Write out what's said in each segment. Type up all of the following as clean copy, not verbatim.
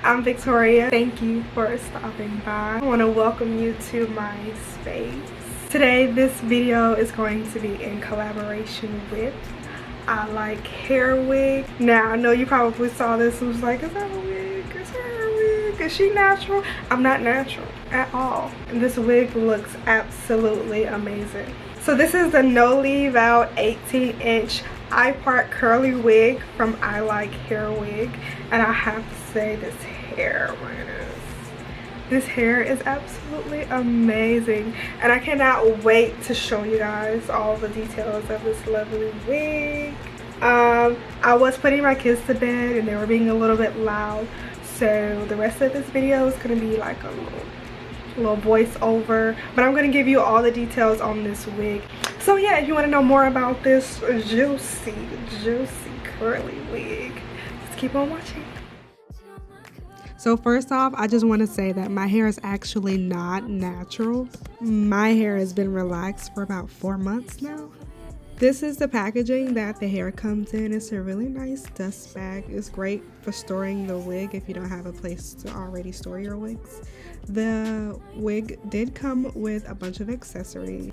I'm Victoria. Thank you for stopping by. I want to welcome you to my space. Today this video is going to be in collaboration with I Like Hair Wig. Now I know you probably saw this and was like, is that a wig? Is her a wig? Is she natural? I'm not natural at all. And this wig looks absolutely amazing. So this is the No Leave Out 18-inch I-part curly wig from I Like Hair Wig, and I have to say this hair, this hair is absolutely amazing, and I cannot wait to show you guys all the details of this lovely wig. I was putting my kids to bed and they were being a little bit loud, so the rest of this video is going to be like a little voiceover, but I'm going to give you all the details on this wig. So yeah, if you want to know more about this juicy curly wig, just keep on watching. So first off, I just want to say that my hair is actually not natural. My hair has been relaxed for about 4 months now. This is the packaging that the hair comes in. It's a really nice dust bag. It's great for storing the wig if you don't have a place to already store your wigs. The wig did come with a bunch of accessories: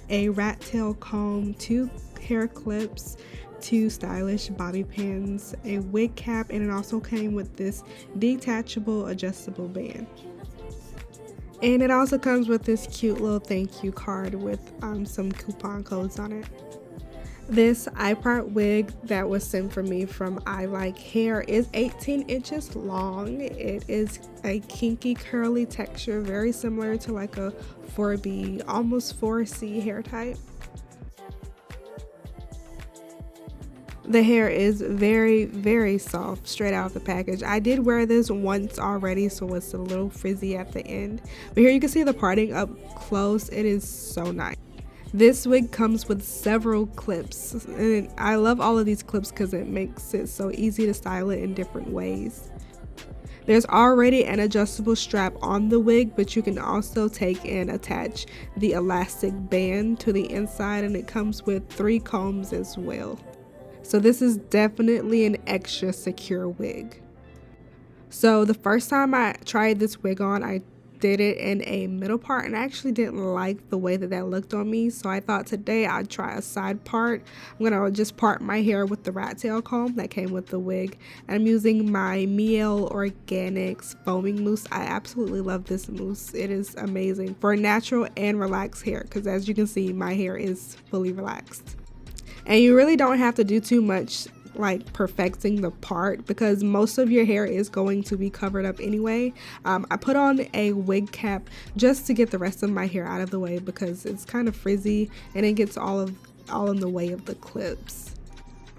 a rat tail comb, 2 hair clips, 2 stylish bobby pins, a wig cap, and it also came with this detachable adjustable band. And it also comes with this cute little thank you card with some coupon codes on it. This I-part wig that was sent for me from I Like Hair is 18 inches long. It is a kinky curly texture, very similar to like a 4B, almost 4C hair type. The hair is very soft straight out of the package. I did wear this once already, so it's a little frizzy at the end, but here you can see the parting up close. It is so nice. This wig comes with several clips, and I love all of these clips because it makes it so easy to style it in different ways. There's already an adjustable strap on the wig, but you can also take and attach the elastic band to the inside, and it comes with 3 combs as well. So this is definitely an extra secure wig. So the first time I tried this wig on, I did it in a middle part, and I actually didn't like the way that looked on me, so I thought today I'd try a side part. I'm gonna just part my hair with the rat tail comb that came with the wig, and I'm using my Miel Organics foaming mousse. I absolutely love this mousse. It is amazing for natural and relaxed hair, because as you can see, my hair is fully relaxed. And you really don't have to do too much like perfecting the part, because most of your hair is going to be covered up anyway. I put on a wig cap just to get the rest of my hair out of the way, because it's kind of frizzy and it gets all in the way of the clips.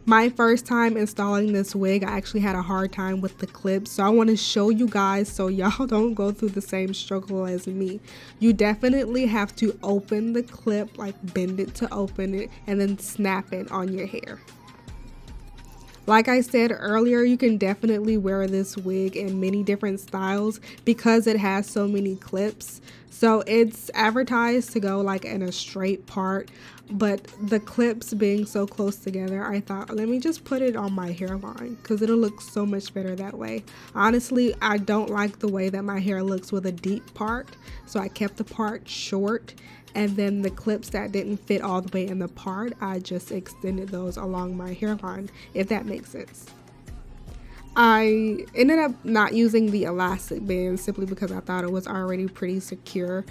My first time installing this wig, I actually had a hard time with the clips, so I want to show you guys so y'all don't go through the same struggle as me. You definitely have to open the clip, like bend it to open it, and then snap it on your hair. Like I said earlier, you can definitely wear this wig in many different styles because it has so many clips. So it's advertised to go like in a straight part, but the clips being so close together, I thought, let me just put it on my hairline because it'll look so much better that way. Honestly, I don't like the way that my hair looks with a deep part, so I kept the part short, and then the clips that didn't fit all the way in the part, I just extended those along my hairline, if that makes sense. I ended up not using the elastic band simply because I thought it was already pretty secure.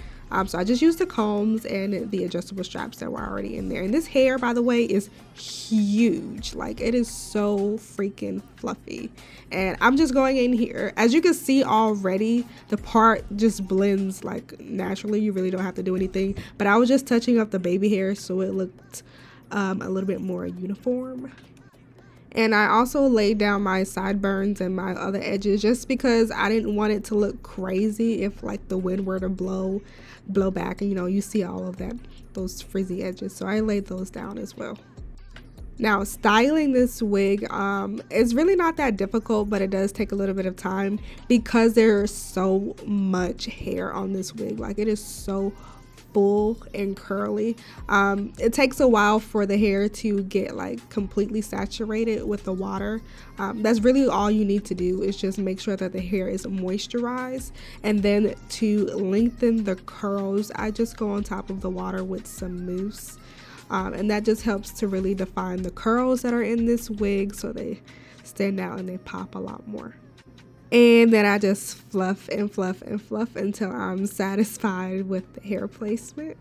So I just used the combs and the adjustable straps that were already in there. And this hair, by the way, is huge. Like, it is so freaking fluffy. And I'm just going in here. As you can see already, the part just blends like naturally. You really don't have to do anything. But I was just touching up the baby hair so it looked a little bit more uniform. And I also laid down my sideburns and my other edges just because I didn't want it to look crazy if like the wind were to blow back, and you know, you see all of those frizzy edges. So I laid those down as well. Now, styling this wig is really not that difficult, but it does take a little bit of time because there's so much hair on this wig. Like, it is so full and curly. It takes a while for the hair to get like completely saturated with the water. That's really all you need to do, is just make sure that the hair is moisturized. And then to lengthen the curls, I just go on top of the water with some mousse. And that just helps to really define the curls that are in this wig, so they stand out and they pop a lot more. And then I just fluff and fluff and fluff until I'm satisfied with the hair placement.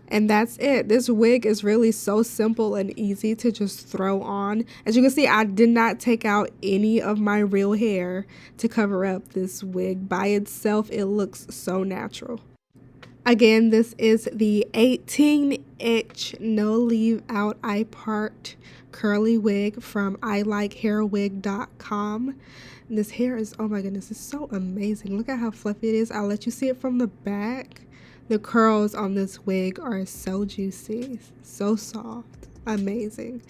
And that's it. This wig is really so simple and easy to just throw on. As you can see, I did not take out any of my real hair to cover up this wig. By itself, it looks so natural. Again, this is the 18-inch no leave out eye part curly wig from ilikehairwig.com. This hair is, oh my goodness, it's so amazing. Look at how fluffy it is. I'll let you see it from the back. The curls on this wig are so juicy, so soft, amazing.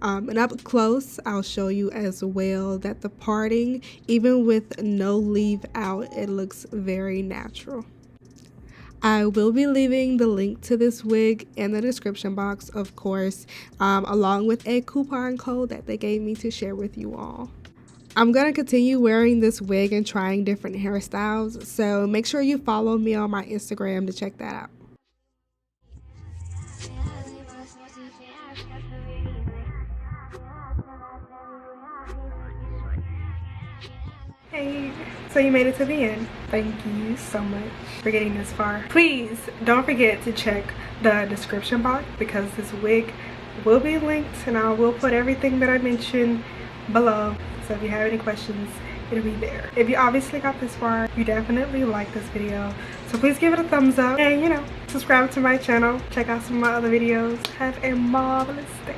And up close, I'll show you as well that the parting, even with no leave out, it looks very natural. I will be leaving the link to this wig in the description box, of course, along with a coupon code that they gave me to share with you all. I'm going to continue wearing this wig and trying different hairstyles, so make sure you follow me on my Instagram to check that out. Hey, so you made it to the end. Thank you so much for getting this far. Please don't forget to check the description box because this wig will be linked, and I will put everything that I mentioned below. So if you have any questions, it'll be there. If you obviously got this far, you definitely like this video. So please give it a thumbs up and, subscribe to my channel. Check out some of my other videos. Have a marvelous day.